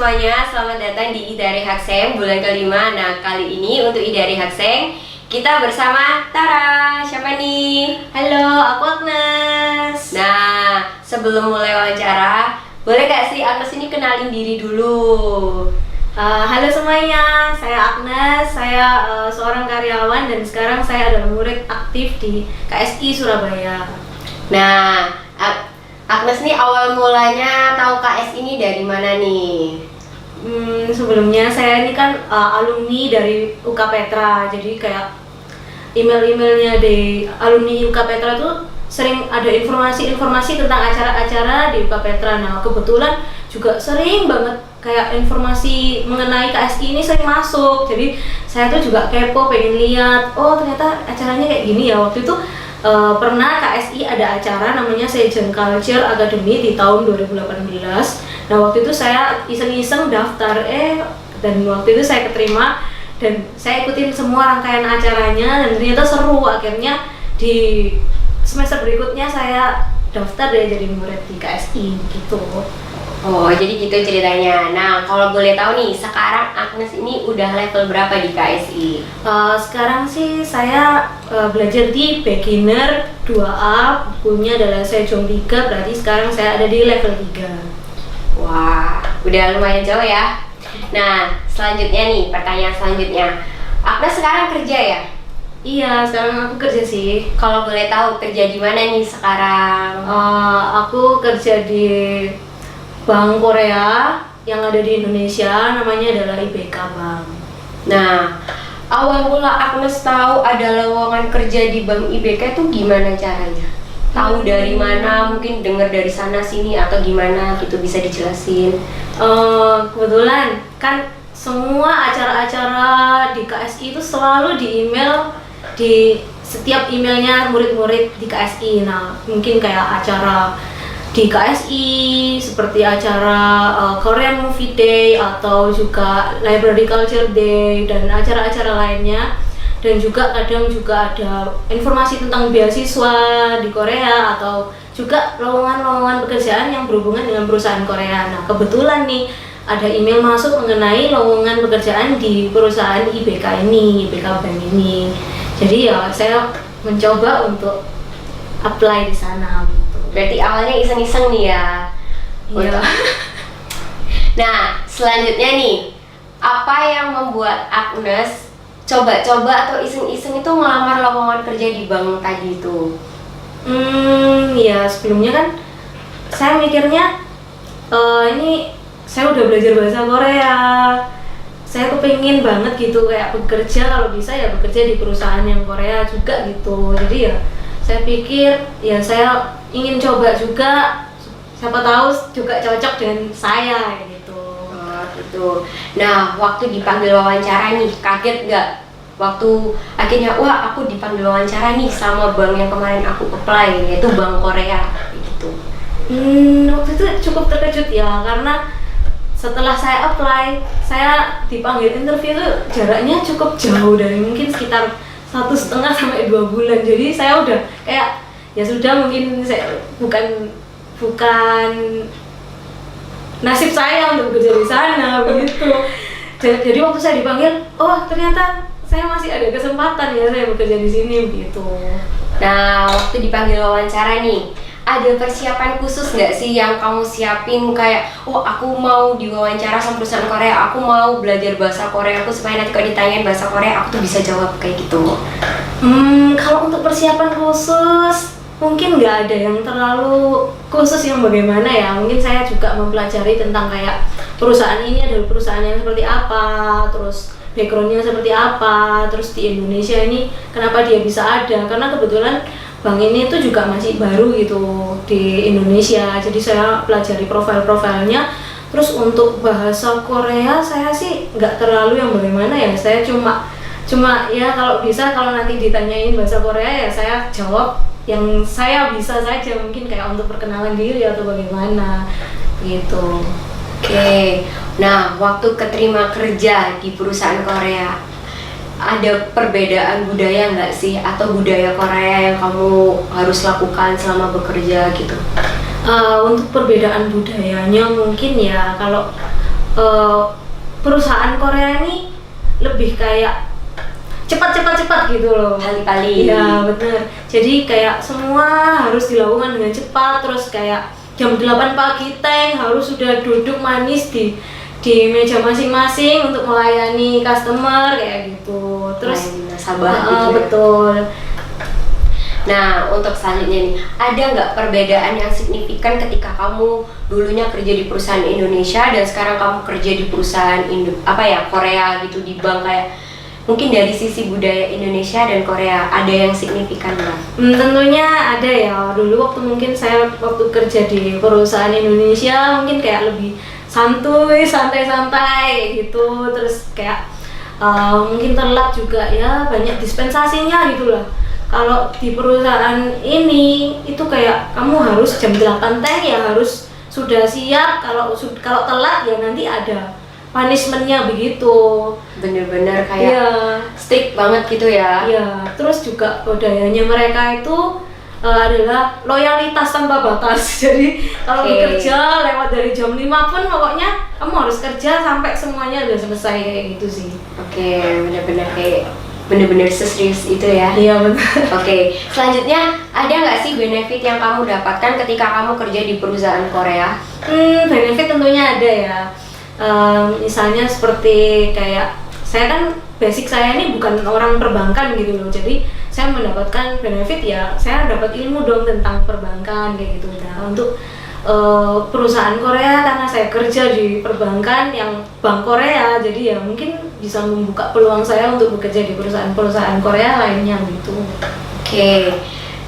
semuanya, selamat datang di Idari Hakseng bulan kelima. Nah, kali ini untuk Idari Hakseng kita bersama Tara. Siapa nih? Halo, aku Agnes. Nah, sebelum mulai wawancara, boleh gak sih Agnes ini kenalin diri dulu? Halo semuanya, saya Agnes. Saya seorang karyawan dan sekarang saya adalah murid aktif di KSI Surabaya. Nah, Agnes nih awal mulanya tahu KSI ini dari mana nih? Sebelumnya saya ini kan alumni dari UK Petra, jadi kayak email-emailnya di alumni UK Petra tuh sering ada informasi-informasi tentang acara-acara di UK Petra. Nah, kebetulan juga sering banget kayak informasi mengenai KSI ini sering masuk. Jadi saya tuh juga kepo, pengen lihat, oh ternyata acaranya kayak gini ya. Waktu itu pernah KSI ada acara namanya Sejen Culture Academy di tahun 2018. Nah, waktu itu saya iseng-iseng daftar dan waktu itu saya keterima dan saya ikutin semua rangkaian acaranya dan ternyata seru. Akhirnya di semester berikutnya saya daftar deh jadi murid di KSI gitu. Oh, jadi gitu ceritanya. Nah, kalau boleh tahu nih, sekarang Agnes ini udah level berapa di KSI? Sekarang sih saya belajar di beginner 2A, bukunya adalah Sejong 3, berarti sekarang saya ada di level 3. Wah, udah lumayan jauh ya. Nah, selanjutnya nih, pertanyaan selanjutnya. Agnes sekarang kerja ya? Iya, sekarang aku kerja sih. Kalau boleh tahu kerja di mana nih sekarang? Aku kerja di Bank Korea yang ada di Indonesia, namanya adalah IBK Bank. Nah, awal mula Agnes tahu ada lowongan kerja di Bank IBK itu gimana caranya? Tahu dari mana? Mungkin dengar dari sana sini atau gimana gitu, bisa dijelasin? Kebetulan kan semua acara-acara di KSI itu selalu di email, di setiap emailnya murid-murid di KSI. Nah, mungkin kayak acara di KSI seperti acara Korean Movie Day atau juga Library Culture Day dan acara-acara lainnya, dan juga kadang juga ada informasi tentang beasiswa di Korea atau juga lowongan-lowongan pekerjaan yang berhubungan dengan perusahaan Korea. Nah, kebetulan nih ada email masuk mengenai lowongan pekerjaan di perusahaan IBK ini, IBK Bank ini. Jadi ya saya mencoba untuk apply di sana. Berarti awalnya iseng-iseng nih ya. Iya. Nah, selanjutnya nih, apa yang membuat Agnes coba-coba atau iseng-iseng itu ngelamar lowongan kerja di bank tadi itu? Ya sebelumnya kan saya mikirnya ini saya udah belajar bahasa Korea. Saya kepengin banget gitu kayak bekerja, kalau bisa ya bekerja di perusahaan yang Korea juga gitu. Jadi ya saya pikir ya saya ingin coba juga, siapa tahu juga cocok dengan saya gitu. Oh, gitu. Nah, waktu dipanggil wawancara nih, kaget nggak? Waktu akhirnya, wah aku dipanggil wawancara nih sama bank yang kemarin aku apply, yaitu Bank Korea gitu. Waktu itu cukup terkejut ya, karena setelah saya apply, saya dipanggil interview itu jaraknya cukup jauh, dari mungkin sekitar 1,5 sampai 2 bulan. Jadi saya udah kayak ya sudah, mungkin saya bukan nasib saya untuk bekerja di sana begitu. Jadi waktu saya dipanggil, oh ternyata saya masih ada kesempatan ya saya bekerja di sini begitu. Nah, waktu dipanggil wawancara nih, ada persiapan khusus nggak sih yang kamu siapin, kayak oh aku mau diwawancara sama perusahaan Korea, aku mau belajar bahasa Korea aku supaya nanti kalau ditanyain bahasa Korea aku tuh bisa jawab kayak gitu? Kalau untuk persiapan khusus mungkin nggak ada yang terlalu khusus yang bagaimana ya. Mungkin saya juga mempelajari tentang kayak perusahaan ini adalah perusahaan yang seperti apa, terus backgroundnya seperti apa, terus di Indonesia ini kenapa dia bisa ada, karena kebetulan bank ini tuh juga masih baru gitu di Indonesia. Jadi saya pelajari profil-profilnya. Terus untuk bahasa Korea saya sih nggak terlalu yang bagaimana ya. Saya cuma ya kalau bisa, kalau nanti ditanyain bahasa Korea ya saya jawab yang saya bisa saja, mungkin kayak untuk perkenalan diri atau bagaimana gitu. Oke. Nah, waktu keterima kerja di perusahaan Korea, ada perbedaan budaya nggak sih, atau budaya Korea yang kamu harus lakukan selama bekerja gitu? Untuk perbedaan budayanya mungkin ya, kalau eh, perusahaan Korea ini lebih kayak cepat gitu loh. Kali-kali. Iya bener. Jadi kayak semua harus dilakukan dengan cepat. Terus kayak jam 8 pagi Teng harus sudah duduk manis di meja masing-masing untuk melayani customer kayak gitu. Terus nasabah gitu ya. betul. Nah, untuk selanjutnya nih, ada nggak perbedaan yang signifikan ketika kamu dulunya kerja di perusahaan Indonesia dan sekarang kamu kerja di perusahaan Korea gitu, di bank, kayak mungkin dari sisi budaya Indonesia dan Korea ada yang signifikan nggak? Tentunya ada ya. Dulu waktu saya kerja di perusahaan Indonesia mungkin kayak lebih santai-santai gitu. Terus kayak mungkin telat juga ya, banyak dispensasinya gitu lah. Kalau di perusahaan ini itu kayak kamu harus jam 8 Teng ya harus sudah siap. Kalau telat ya nanti ada punishment-nya begitu. Bener-bener kayak strict banget gitu ya. Iya, terus juga budayanya mereka itu adalah loyalitas tanpa batas. Jadi kalau bekerja lewat dari jam 5 pun pokoknya kamu harus kerja sampai semuanya udah selesai kayak gitu sih. Bener-bener seserius itu ya. Iya benar. Selanjutnya ada nggak sih benefit yang kamu dapatkan ketika kamu kerja di perusahaan Korea? Benefit tentunya ada ya. Misalnya seperti kayak saya kan basic saya ini bukan orang perbankan gitu loh, jadi saya mendapatkan benefit ya, saya dapat ilmu dong tentang perbankan kayak gitu. Nah untuk perusahaan Korea karena saya kerja di perbankan yang bank Korea, jadi ya mungkin bisa membuka peluang saya untuk bekerja di perusahaan Korea lainnya gitu.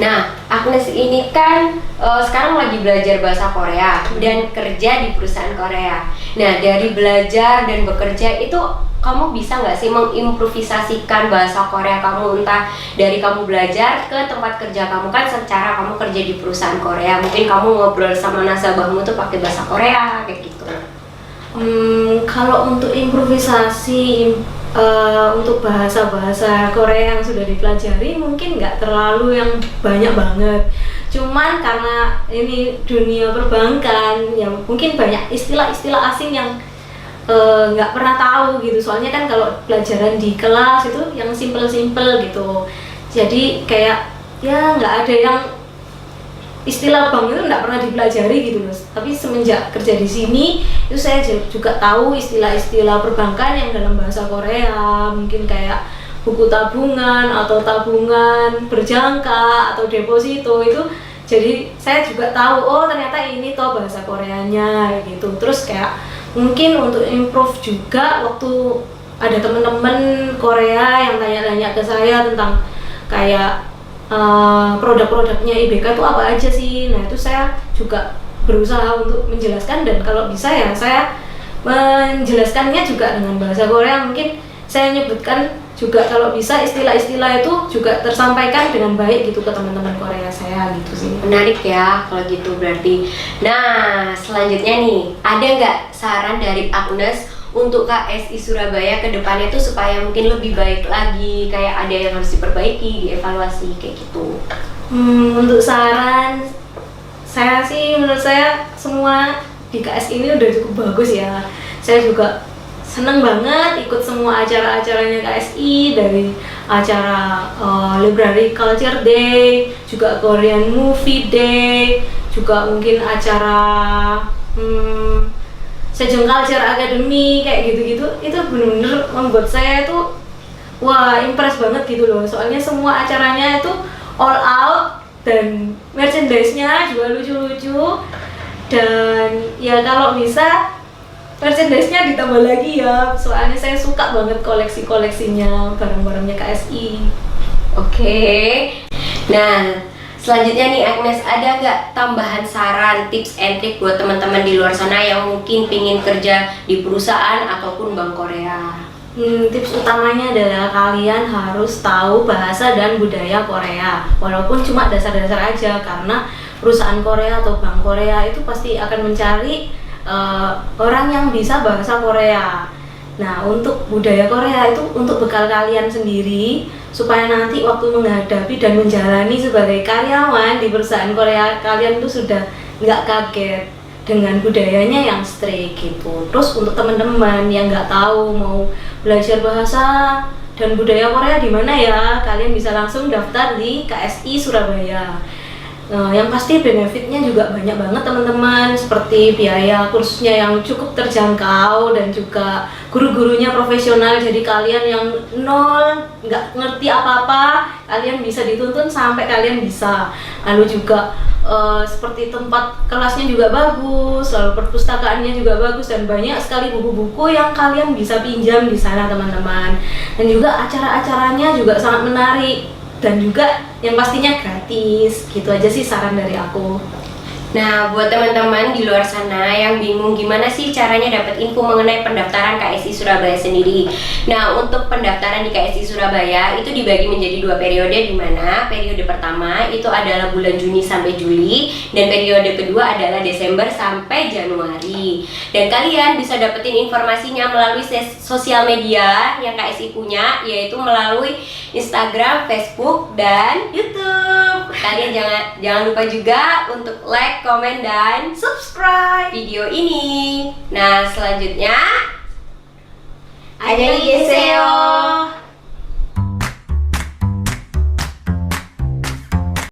Nah, Agnes ini kan sekarang lagi belajar bahasa Korea dan kerja di perusahaan Korea. Nah, dari belajar dan bekerja itu kamu bisa nggak sih mengimprovisasikan bahasa Korea kamu, entah dari kamu belajar ke tempat kerja kamu, kan secara kamu kerja di perusahaan Korea, mungkin kamu ngobrol sama nasabahmu tuh pakai bahasa Korea kayak gitu. Kalau untuk improvisasi untuk bahasa Korea yang sudah dipelajari mungkin nggak terlalu yang banyak banget. Cuman karena ini dunia perbankan ya mungkin banyak istilah-istilah asing yang nggak pernah tahu gitu. Soalnya kan kalau pelajaran di kelas itu yang simple-simple gitu. Jadi kayak ya nggak ada yang istilah bank itu nggak pernah dipelajari gitu loh. Tapi semenjak kerja di sini itu saya juga tahu istilah-istilah perbankan yang dalam bahasa Korea, mungkin kayak buku tabungan atau tabungan berjangka atau deposito itu. Jadi saya juga tahu oh ternyata ini toh bahasa Koreanya gitu. Terus kayak mungkin untuk improve juga waktu ada teman-teman Korea yang tanya-tanya ke saya tentang kayak produk-produknya IBK itu apa aja sih. Nah itu saya juga berusaha untuk menjelaskan, dan kalau bisa ya saya menjelaskannya juga dengan bahasa Korea. Mungkin saya nyebutkan juga kalau bisa istilah-istilah itu juga tersampaikan dengan baik gitu ke teman-teman Korea saya gitu sih. Menarik ya kalau gitu berarti. Nah selanjutnya nih, ada nggak saran dari Agnes untuk KSI Surabaya ke depannya tuh supaya mungkin lebih baik lagi, kayak ada yang harus diperbaiki, dievaluasi kayak gitu? Untuk saran menurut saya semua di KSI ini udah cukup bagus ya. Saya juga seneng banget ikut semua acara-acaranya KSI, dari acara Library Culture Day, juga Korean Movie Day, juga mungkin acara Sejong Culture Academy kayak gitu-gitu. Itu bener-bener membuat saya tuh wah impress banget gitu loh. Soalnya semua acaranya itu all out dan merchandise-nya juga lucu-lucu. Dan ya kalau bisa merchandise-nya ditambah lagi ya. Soalnya saya suka banget koleksi-koleksinya barang-barangnya KSI. Nah selanjutnya nih Agnes, ada nggak tambahan saran, tips and trik buat teman-teman di luar sana yang mungkin pingin kerja di perusahaan ataupun bank Korea? Tips utamanya adalah kalian harus tahu bahasa dan budaya Korea, walaupun cuma dasar-dasar aja, karena perusahaan Korea atau bank Korea itu pasti akan mencari orang yang bisa bahasa Korea. Nah untuk budaya Korea itu untuk bekal kalian sendiri, supaya nanti waktu menghadapi dan menjalani sebagai karyawan di perusahaan Korea kalian tuh sudah nggak kaget. dengan budayanya yang strict gitu. Terus untuk teman-teman yang nggak tahu mau belajar bahasa dan budaya Korea di mana ya, kalian bisa langsung daftar di KSI Surabaya. Yang pasti benefitnya juga banyak banget teman-teman, seperti biaya kursusnya yang cukup terjangkau dan juga guru-gurunya profesional, jadi kalian yang nol nggak ngerti apa-apa kalian bisa dituntun sampai kalian bisa. Lalu juga seperti tempat kelasnya juga bagus, lalu perpustakaannya juga bagus, dan banyak sekali buku-buku yang kalian bisa pinjam di sana teman-teman. Dan juga acara-acaranya juga sangat menarik dan juga yang pastinya gratis. Gitu aja sih saran dari aku. Nah, buat teman-teman di luar sana yang bingung gimana sih caranya dapat info mengenai pendaftaran KSI Surabaya sendiri. Nah, untuk pendaftaran di KSI Surabaya itu dibagi menjadi 2 periode, di mana periode pertama itu adalah bulan Juni sampai Juli, dan periode kedua adalah Desember sampai Januari. Dan kalian bisa dapetin informasinya melalui sosial media yang KSI punya, yaitu melalui Instagram, Facebook, dan YouTube. Kalian jangan lupa juga untuk like, komen, dan subscribe video ini. Nah, selanjutnya, annyeonghaseyo.